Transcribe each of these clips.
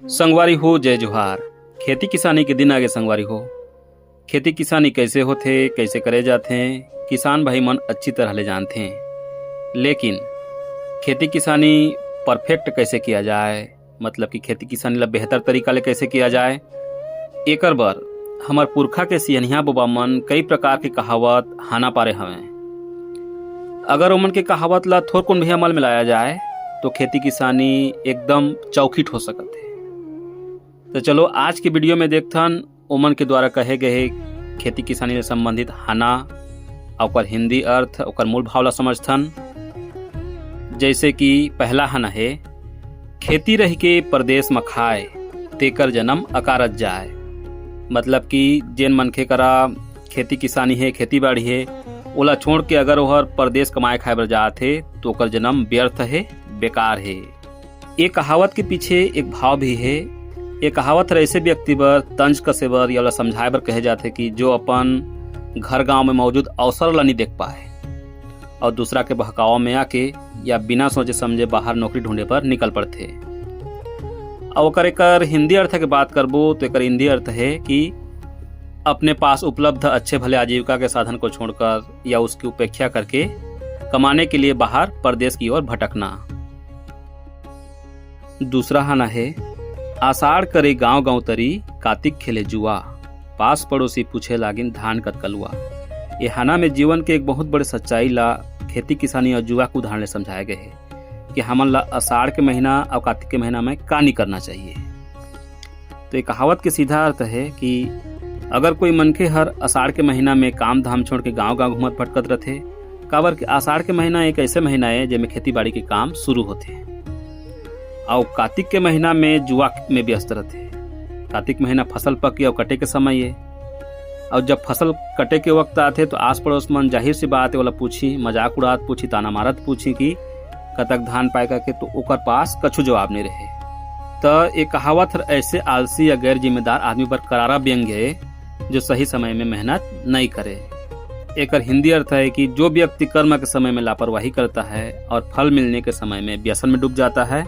संगवारी हो जय जोहार। खेती किसानी के दिन आगे संगवारी हो। खेती किसानी कैसे होथे, कैसे करे जाथे, किसान भाई मन अच्छी तरह ले जानते हैं। लेकिन खेती किसानी परफेक्ट कैसे किया जाए, मतलब कि खेती किसानी ला बेहतर तरीका ले कैसे किया जाए, एकर बर हमार पुरखा के सियनिया बाबा मन कई प्रकार के कहावत हाना पारे हवें। अगर ओमन के कहावत ला थोरकुन भी अमल में लाया जाए तो खेती किसानी एकदम चौखिट हो सकत है। तो चलो आज के वीडियो में देखथन ओमन के द्वारा कहे गए खेती किसानी से संबंधित हाना और हिंदी अर्थ और मूल भाव ला समझथन। जैसे कि पहला हाना है, खेती रह के परदेश में खाए तेकर जन्म अकारत जाए। मतलब कि जेन मनखे करा खेती किसानी है, खेती बाड़ी है, ओला छोड़ के अगर ओहर परदेश कमाए खाए बर जात है तो ओकर जन्म व्यर्थ है, बेकार है। ये कहावत के पीछे एक भाव भी है। ये कहावत ऐसे व्यक्ति बर तंज कसे बर या समझाए बर कहे जाते कि जो अपन घर गांव में मौजूद अवसर ला नहीं देख पाए और दूसरा के बहकाव में आके या बिना सोचे समझे बाहर नौकरी ढूंढे पर निकल पड़ते। और एकर हिंदी अर्थ के बात करबो तो एकर हिंदी अर्थ है कि अपने पास उपलब्ध अच्छे भले आजीविका के साधन को छोड़कर या उसकी उपेक्षा करके कमाने के लिए बाहर परदेश की ओर भटकना। दूसरा हाना है, आषाढ़ करे गांव गांव तरी कार्तिक खेले जुआ, पास पड़ोसी पूछे लागिन धान कतकलुआ। ये हाना में जीवन के एक बहुत बड़े सच्चाई ला खेती किसानी और जुआ को उदाहरण समझाए गए हैं कि हमन ला आषाढ़ के महीना और कार्तिक के महीना में का नहीं करना चाहिए। तो ये कहावत के सीधा अर्थ है कि अगर कोई मनखे हर आषाढ़ के महीना में काम धाम छोड़ के गांव गांव घूमत भटकत रहते, काबर कि आषाढ़ के महीना एक ऐसे महीना है जिसमें खेती बाड़ी के काम शुरू होते और कार्तिक के महीना में जुआ में व्यस्त रहते। कार्तिक महीना फसल पकी और कटे के समय है और जब फसल कटे के वक्त आते तो आस पड़ोस मन जाहिर सी बात है वाला पूछी, मजाक उड़ात पूछी, ताना मारत पूछी कि कतक धान पाए करके, तो ओकर पास कछु जवाब नहीं रहे। तो एक कहावत ऐसे आलसी या गैर जिम्मेदार आदमी पर करारा व्यंग्य है जो सही समय में मेहनत नहीं करे। एक हिंदी अर्थ है कि जो व्यक्ति कर्म के समय में लापरवाही करता है और फल मिलने के समय में व्यसन में डूब जाता है,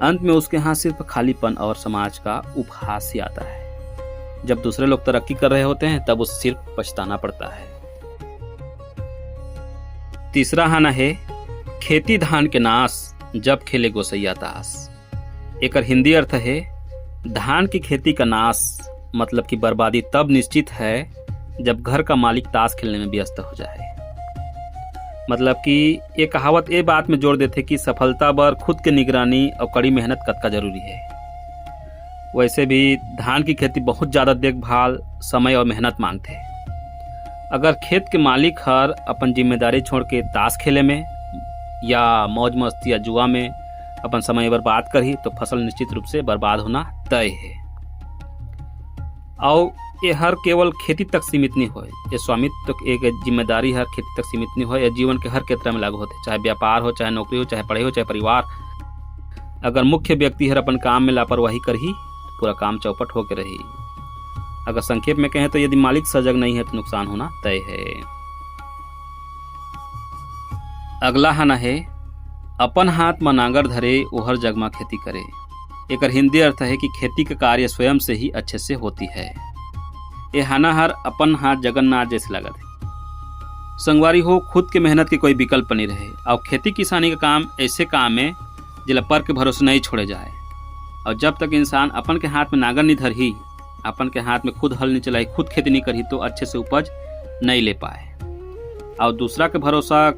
अंत में उसके यहाँ सिर्फ खालीपन और समाज का उपहास ही आता है। जब दूसरे लोग तरक्की कर रहे होते हैं तब उसे सिर्फ पछताना पड़ता है। तीसरा हाना है, खेती धान के नाश जब खेले गोसैया ताश। एक हिंदी अर्थ है, धान की खेती का नाश मतलब कि बर्बादी तब निश्चित है जब घर का मालिक ताश खेलने में व्यस्त हो जाए। मतलब कि ये कहावत ये बात में जोड़ देते कि सफलता बर खुद के निगरानी और कड़ी मेहनत कतका जरूरी है। वैसे भी धान की खेती बहुत ज़्यादा देखभाल, समय और मेहनत मांगते। अगर खेत के मालिक हर अपन जिम्मेदारी छोड़ के ताश खेले में या मौज मस्ती या जुआ में अपन समय बर्बाद करी तो फसल निश्चित रूप से बर्बाद होना तय है। और ये हर केवल खेती तक सीमित नहीं हो, ये स्वामित्व एक जिम्मेदारी हर खेती तक सीमित नहीं हो, यह जीवन के हर क्षेत्र में लागू होते, चाहे व्यापार हो, चाहे नौकरी हो, चाहे पढ़ाई हो, चाहे परिवार। अगर मुख्य व्यक्ति हर अपन काम में लापरवाही करही तो पूरा काम चौपट होकर रही। अगर संक्षेप में कहें तो यदि मालिक सजग नहीं है तो नुकसान होना तय है। अगला हाना है, अपन हाथ में नांगर धरे ओहर जग में खेती करे। एक हिंदी अर्थ है कि खेती का कार्य स्वयं से ही अच्छे से होती है। ये हाना हर अपन हाथ जगन्नाथ जैसे लगा है। संगवारी हो, खुद के मेहनत के कोई विकल्प नहीं रहे और खेती किसानी का काम ऐसे काम है जिला पर के भरोसे नहीं छोड़े जाए। और जब तक इंसान अपन के हाथ में नागर नहीं धरही, अपन के हाथ में खुद हल नहीं चलाई, खुद खेती नहीं करही तो अच्छे से उपज नहीं ले पाए। और दूसरा के भरोसा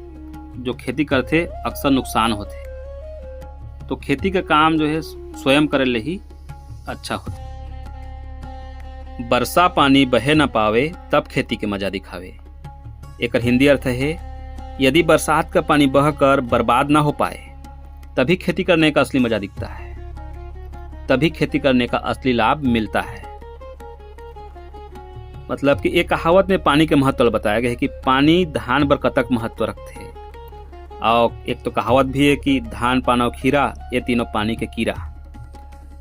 जो खेती करते अक्सर नुकसान होते। तो खेती का काम जो है स्वयं करे ले ही अच्छा होता। बरसा पानी बहे न पावे तब खेती के मजा दिखावे। एक हिंदी अर्थ है, यदि बरसात का पानी बहकर बर्बाद ना हो पाए तभी खेती करने का असली मजा दिखता है, तभी खेती करने का असली लाभ मिलता है। मतलब कि एक कहावत में पानी के महत्व बताया गया है कि पानी धान बर कतक महत्व रखते। और एक तो कहावत भी है कि धान पानो खीरा, ये तीनों पानी के कीड़ा।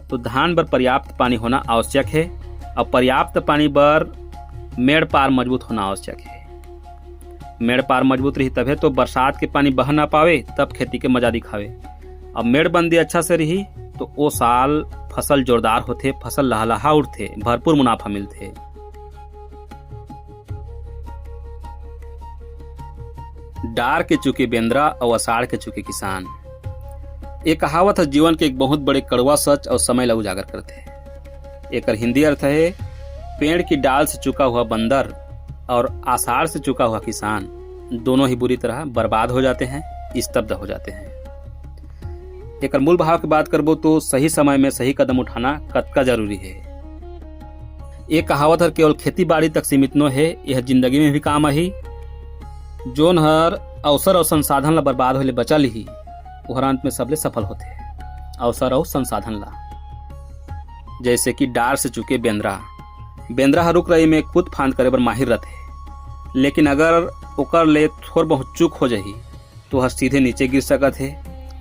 तो धान बर पर्याप्त पानी होना आवश्यक है और पर्याप्त पानी बर मेड़ पार मजबूत होना आवश्यक है। मेड़ पार मजबूत रही तभी तो बरसात के पानी बह ना पावे तब खेती के मजा दिखावे। अब मेड़ बंदी अच्छा से रही तो वो साल फसल जोरदार होते, फसल लहलहा उठते, भरपूर मुनाफा मिलते। डार के चुके बेंद्रा और अषाढ़ के चुके किसान। एक कहावत है जीवन के एक बहुत बड़े कड़वा सच और समय ला उजागर करते। एक हिंदी अर्थ है पेड़ की डाल से चुका हुआ बंदर और आषाढ़ से चुका हुआ किसान दोनों ही बुरी तरह बर्बाद हो जाते हैं, स्तब्ध हो जाते हैं। एक मूल भाव की बात करबो तो सही समय में सही कदम उठाना कतका जरूरी है। एक कहावत है केवल खेती बाड़ी तक सीमित न है, यह जिंदगी में भी काम आही। जोन हर अवसर और संसाधन ला बर्बाद होले बचल ही वह अंत में सबले सफल होते हैं। अवसर और संसाधन ला जैसे कि डार से चुके बेंद्रा हर रुक रही में कूद फांद करे बर माहिर रहते, लेकिन अगर ओकर ले थोड़ बहुत चूक हो जाही तो वह सीधे नीचे गिर सकत है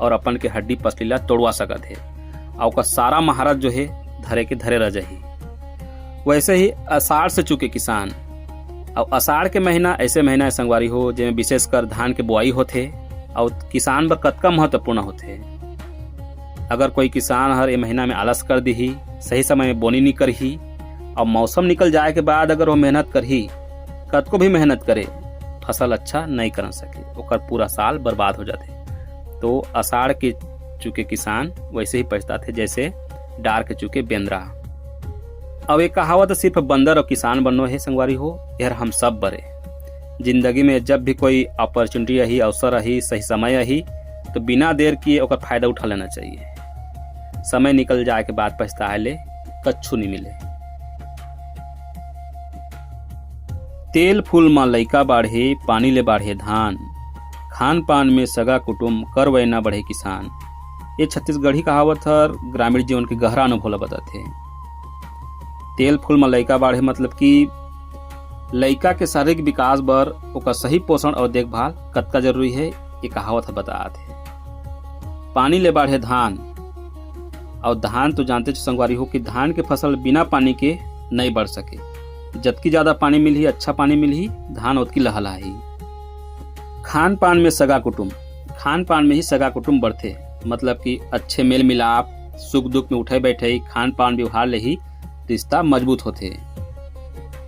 और अपन के हड्डी पसलीला तोड़वा सकत है और ओकर सारा महारत जो है धरे के धरे रह जाही। वैसे ही आषाढ़ से चुके किसान। और आषाढ़ के महीना ऐसे महीना संगवारी हो जिसमें विशेषकर धान के बुआई होते और किसान बर कतका महत्वपूर्ण होते। अगर कोई किसान हर ये महीना में आलस कर दी, सही समय में बोनी नहीं करही और मौसम निकल जाए के बाद अगर वो मेहनत करही, कतको भी मेहनत करे, फसल अच्छा नहीं कर सके, ओकर पूरा साल बर्बाद हो जाते। तो आषाढ़ के चुके किसान वैसे ही पछताते जैसे डार के चुके बेंद्रा। अब एक कहावत सिर्फ बंदर और किसान बनो है संगवारी हो, यार हम सब बरे जिंदगी में जब भी कोई अपॉर्चुनिटी रही, अवसर रही, सही समय रही तो बिना देर किए ओकर फायदा उठा लेना चाहिए। समय निकल जाए के बाद पछताए ले कच्छू नहीं मिले। तेल फूल मां लइका बाढ़े, पानी ले बाढ़े धान, खान पान में सगा कुटुम्ब, कर वै ना बढ़े किसान। ये छत्तीसगढ़ी कहावत हर ग्रामीण जीवन के गहरा अनुभव बताते। तेल फूल में लइका बाढ़े मतलब कि लइका के शारीरिक विकास बर ओकर सही पोषण और देखभाल कतका जरूरी है, ये कहावत बताते हैं। पानी ले बाढ़े धान, और धान तो जानते संगवारी हो कि धान के फसल बिना पानी के नहीं बढ़ सके। जतकी ज्यादा पानी मिली, अच्छा पानी मिली, धान उतकी लहलहाही। खान पान में सगा कुटुम्ब, खान पान में ही सगा कुटुम्ब बढ़ते, मतलब कि अच्छे मेल मिलाप, सुख दुख में उठे बैठे, खान पान व्यवहार ले ही रिश्ता मजबूत होते।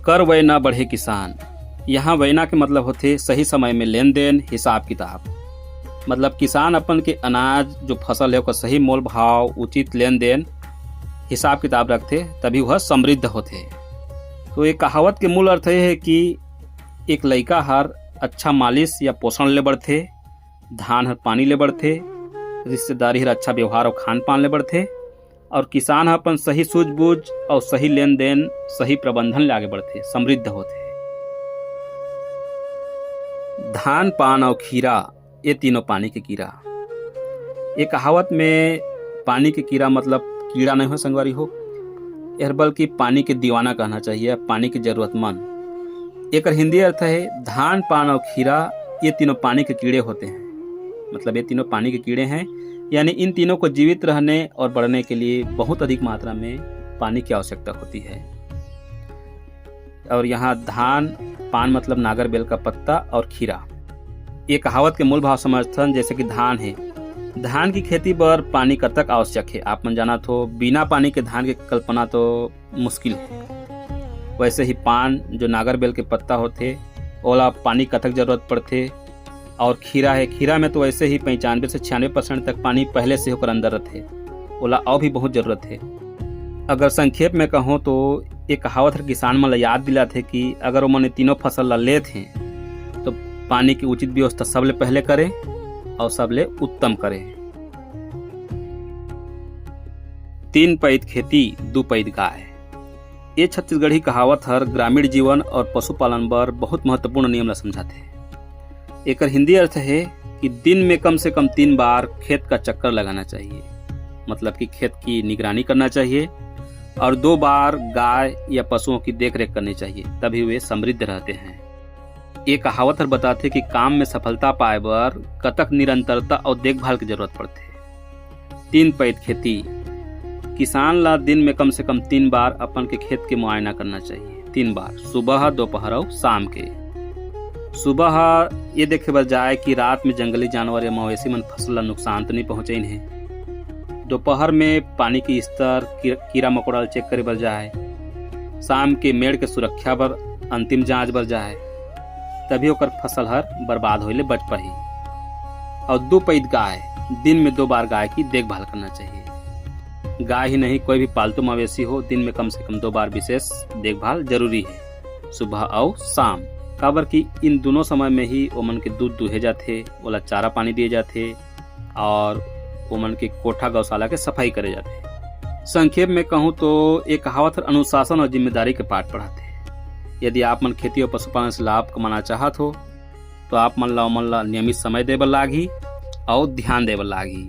कर वै न बढ़े किसान, यहाँ वैना के मतलब होते सही समय में लेन देन, हिसाब किताब। मतलब किसान अपन के अनाज जो फसल है उसका सही मोल भाव, उचित लेन देन, हिसाब किताब रखते, तभी वह समृद्ध होते। तो एक कहावत के मूल अर्थ है कि एक लइका हर अच्छा मालिश या पोषण ले बढ़ते, धान हर पानी ले बढ़ते, रिश्तेदारी हर अच्छा व्यवहार और खान पान ले बढ़ते, और किसान अपन सही सूझबूझ और सही लेन देन, सही प्रबंधन ले आगे बढ़ते, समृद्ध होते। धान पान और खीरा ये तीनों पानी के कीड़ा। ये कहावत में पानी के कीड़ा मतलब कीड़ा नहीं हो संगवारी हो, यह बल्कि पानी के दीवाना कहना चाहिए, पानी के जरूरतमंद। एक हिंदी अर्थ है धान पान और खीरा ये तीनों पानी के कीड़े होते हैं। मतलब ये तीनों पानी के कीड़े हैं, यानी इन तीनों को जीवित रहने और बढ़ने के लिए बहुत अधिक मात्रा में पानी की आवश्यकता होती है। और यहाँ धान पान मतलब नागर बेल का पत्ता और खीरा। ये कहावत के मूल भाव समर्थन जैसे कि धान है, धान की खेती पर पानी कब तक आवश्यक है आप मन जाना तो बिना पानी के धान की कल्पना तो मुश्किल है। वैसे ही पान जो नागर बेल के पत्ता होते ओला पानी कतक जरूरत पड़ते। और खीरा है, खीरा में तो वैसे ही 95 से 96% तक पानी पहले से होकर अंदर रहते, ओला और भी बहुत जरूरत है। अगर संक्षेप में कहूँ तो एक कहावत है किसान मन याद दिलाते कि अगर वो मन तीनों फसल ला ले थे तो पानी की उचित व्यवस्था सबले पहले करें और सबले उत्तम करें। 3 पैद खेती 2 पैद गाय। ये छत्तीसगढ़ी कहावत हर ग्रामीण जीवन और पशुपालन पर बहुत महत्वपूर्ण नियम ला समझाते। एक हिंदी अर्थ है कि दिन में कम से कम 3 बार खेत का चक्कर लगाना चाहिए, मतलब कि खेत की निगरानी करना चाहिए, और 2 बार गाय या पशुओं की देखरेख करनी चाहिए, तभी वे समृद्ध रहते हैं। ये कहावत हर बताते कि काम में सफलता पाए बर कतक निरंतरता और देखभाल की जरूरत पड़ते। 3 पैद खेती, किसान ला दिन में कम से कम 3 बार अपन के खेत के मुआयना करना चाहिए। 3 बार, सुबह, दोपहर और शाम के। सुबह ये देखे बर जाए कि रात में जंगली जानवर या मवेशी मन फसल ला नुकसान तो नहीं पहुंचे इन्हें। दोपहर में पानी के स्तर कीड़ा मकोड़ा चेक करे बर जाए, शाम के मेड़ के सुरक्षा बर अंतिम जांच बर जाए, तभी ओकर फसल हर बर्बाद होइले बच पाही। और 2 पैद गाय, दिन में 2 बार गाय की देखभाल करना चाहिए। गाय ही नहीं, कोई भी पालतू मवेशी हो, दिन में कम से कम 2 बार विशेष देखभाल जरूरी है, सुबह और शाम। काबर कि इन दोनों समय में ही ओमन के दूध दुहे जाते, ओला चारा पानी दिए जाते और ओमन के कोठा गौशाला के सफाई करे जाते। संक्षेप में कहूँ तो एक कहावत अनुशासन और जिम्मेदारी के पाठ पढ़ाते। यदि आप मन खेती और पशुपालन से लाभ कमाना चाहत हो तो आप मन ला नियमित समय देबर लागी और ध्यान देबर लागी।